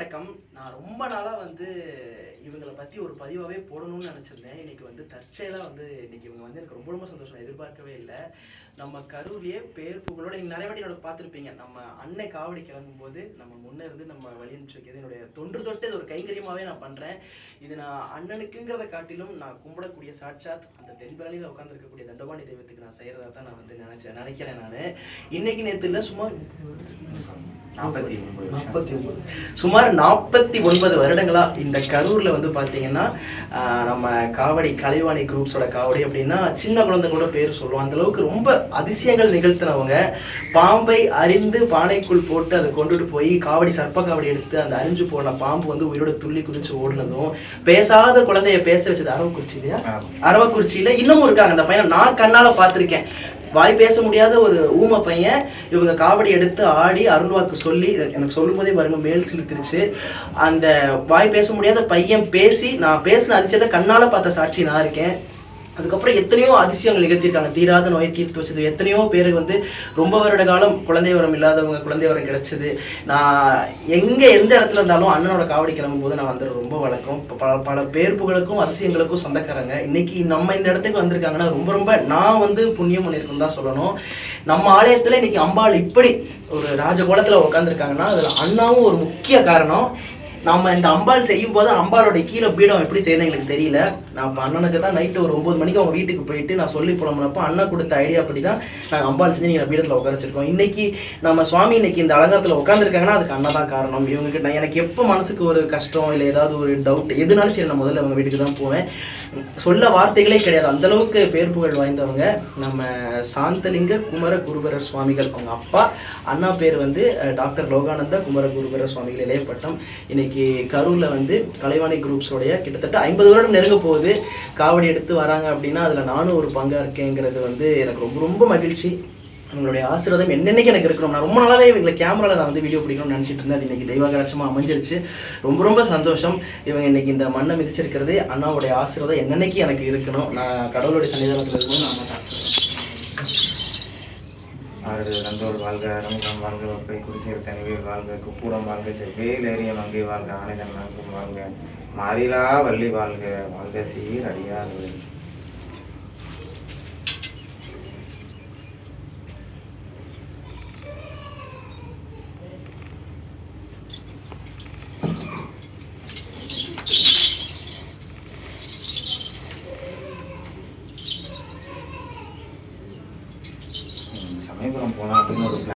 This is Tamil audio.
வணக்கம். நான் ரொம்ப நாளா இவங்கள பத்தி ஒரு பதிவாவே போடணும்னு நெனச்சிருந்தேன். இன்னைக்கு தற்செயலா இன்னைக்கு இவங்க எனக்கு ரொம்ப ரொம்ப சந்தோஷம். நான் எதிர்பார்க்கவே இல்ல. நம்ம கரூர்லயே பேர் புகழோட நீங்க நெறைய வாட்டி என்னோட பார்த்திருப்பீங்க. நம்ம அன்னை காவடி கிளம்பும்போது நம்ம முன்ன இருந்து நம்ம வழி அனுப்பிச்சு வைக்கிறது என்னுடைய தொன்று தொட்டு இது ஒரு கைங்கரியமாவே நான் பண்றேன். இது நான் அண்ணனுக்குங்கிறத காட்டிலும் நான் கும்பிடக்கூடிய சாட்சாத் அந்த தென்பழனியில உட்கார்ந்திருக்கக்கூடிய தண்டபாணி தெய்வத்துக்கு நான் செய்யறதா தான் நான் நினைக்கிறேன் நானு. இன்னைக்கு நேத்து இல்ல சுமார் 49 வருடங்களா இந்த கரூர்ல பாத்தீங்கன்னா நம்ம காவடி கலைவாணி குரூப்ஸோட காவடி அப்படின்னா சின்ன குழந்தை கூட பேர் சொல்லுவோம். அந்த அளவுக்கு ரொம்ப அதிசயங்கள் நிகழ்த்தினவங்க. பாம்பை அறிந்து பானைக்குள் போட்டு அதை கொண்டுட்டு போய் காவடி சர்ப்ப காவடி எடுத்து அந்த அறிஞ்சு போன பாம்பு உயிரோட துள்ளி குதிச்சு ஓடுனதும், பேசாத குழந்தைய பேச வச்சது அரவக்குறிச்சி இல்லையா? அரவக்குறிச்சியில இன்னமும் இருக்காங்க அந்த பையன். நான் கண்ணால பார்த்திருக்கேன். வாய் பேச முடியாத ஒரு ஊமை பையன் இவங்க காவடி எடுத்து ஆடி அருள்வாக்கு சொல்லி எனக்கு சொல்லும் போதே பாருங்க மேல் சிலுத்திருச்சு. அந்த வாய் பேச முடியாத பையன் பேசி நான் பேசின அதிசயத்தை கண்ணால பார்த்த சாட்சி நான் இருக்கேன். அதுக்கப்புறம் எத்தனையோ அதிசயங்கள் நிகழ்த்தியிருக்காங்க. தீராத நோயை தீர்த்து வச்சது. எத்தனையோ பேருக்கு ரொம்ப வருட காலம் குழந்தை வரம் இல்லாதவங்க குழந்தை வரம் கிடைச்சது. நான் எந்த இடத்துல இருந்தாலும் அண்ணனோட காவடி கிளம்பும் போது நான் ரொம்ப வழக்கம். பல பேர் புகழுக்கும் அதிசயங்களுக்கும் சொந்தக்காரங்க. இன்னைக்கு நம்ம இந்த இடத்துக்கு வந்திருக்காங்கன்னா ரொம்ப ரொம்ப நான் புண்ணியம் பண்ணியிருக்குன்னு தான் சொல்லணும். நம்ம ஆலயத்துல இன்னைக்கு அம்பாள் இப்படி ஒரு ராஜகோலத்துல உட்காந்துருக்காங்கன்னா அதுல அண்ணாவும் ஒரு முக்கிய காரணம். நம்ம இந்த அம்பாள் செய்யும் போது அம்பாளோட கீழே பீடம் எப்படி செய்யணும் எங்களுக்கு தெரியல. நான் இப்போ அண்ணனுக்கு தான் நைட்டு ஒரு 9 மணிக்கு அவங்க வீட்டுக்கு போயிட்டு நான் சொல்லி போனப்போ அண்ணா கொடுத்த ஐடியா படி தான் நாங்கள் அம்பாள் செஞ்சு நீங்கள் பீடத்தில் உட்காரச்சிருக்கோம். இன்னைக்கு நம்ம சுவாமி இன்னைக்கு இந்த அலங்காரத்தில் உட்காந்துருக்காங்கன்னா அதுக்கு அண்ணா தான் காரணம். இவங்ககிட்ட நான் எனக்கு எப்போ மனசுக்கு ஒரு கஷ்டம் இல்லை ஏதாவது ஒரு டவுட் எதுனாலும் சரி நான் முதல்ல அவங்க வீட்டுக்கு தான் போவேன். சொல்ல வார்த்தைகளே கிடையாது. அந்தளவுக்கு பேர் புகழ் வாய்ந்தவங்க நம்ம சாந்தலிங்க குமர குருபர சுவாமிகள். அவங்க அப்பா அண்ணா பேர் டாக்டர் லோகானந்த குமர குருபர சுவாமிகள் இளையப்பட்டம். இன்னைக்கு கரூர்ல கலைவாணி குரூப்ஸோடைய கிட்டத்தட்ட 50 வருடம் நெருங்க போகுது. காவடி எடுத்து வராங்க அப்படின்னா அதுல நானும் ஒரு பங்கா இருக்கேங்கிறது எனக்கு ரொம்ப ரொம்ப மகிழ்ச்சி. உங்களுடைய ஆசீர்வாதம் என்னென்னைக்கு எனக்கு இருக்கணும். நான் ரொம்ப நாளாவே இவங்களை கேமரால நான் வீடியோ பிடிக்கணும்னு நினைச்சிட்டு இருந்தேன். அது இன்னைக்கு தெய்வாகரட்சமா அமைஞ்சிருச்சு. ரொம்ப ரொம்ப சந்தோஷம். இவங்க இன்னைக்கு இந்த மண்ணை மிதிச்சிருக்கிறது அண்ணாவுடைய ஆசீர்வாதம் என்னென்னைக்கு எனக்கு இருக்கணும். நான் கடவுளுடைய சன்னிதானத்தில் இருக்கணும். ஆறு நந்தோர் வாழ்க, ரங்கம் வாழ்க, வெப்பை குடிசேர் தனிவேல் வாழ்க, குப்பூரம் வாழ்க, செவ்வேல் ஏறிய மங்கை வாழ்க, ஆணைதன் நங்கும் வாழ்க, மாறிலா வள்ளி வாழ்க, வாழ்க சீர் அடியார்.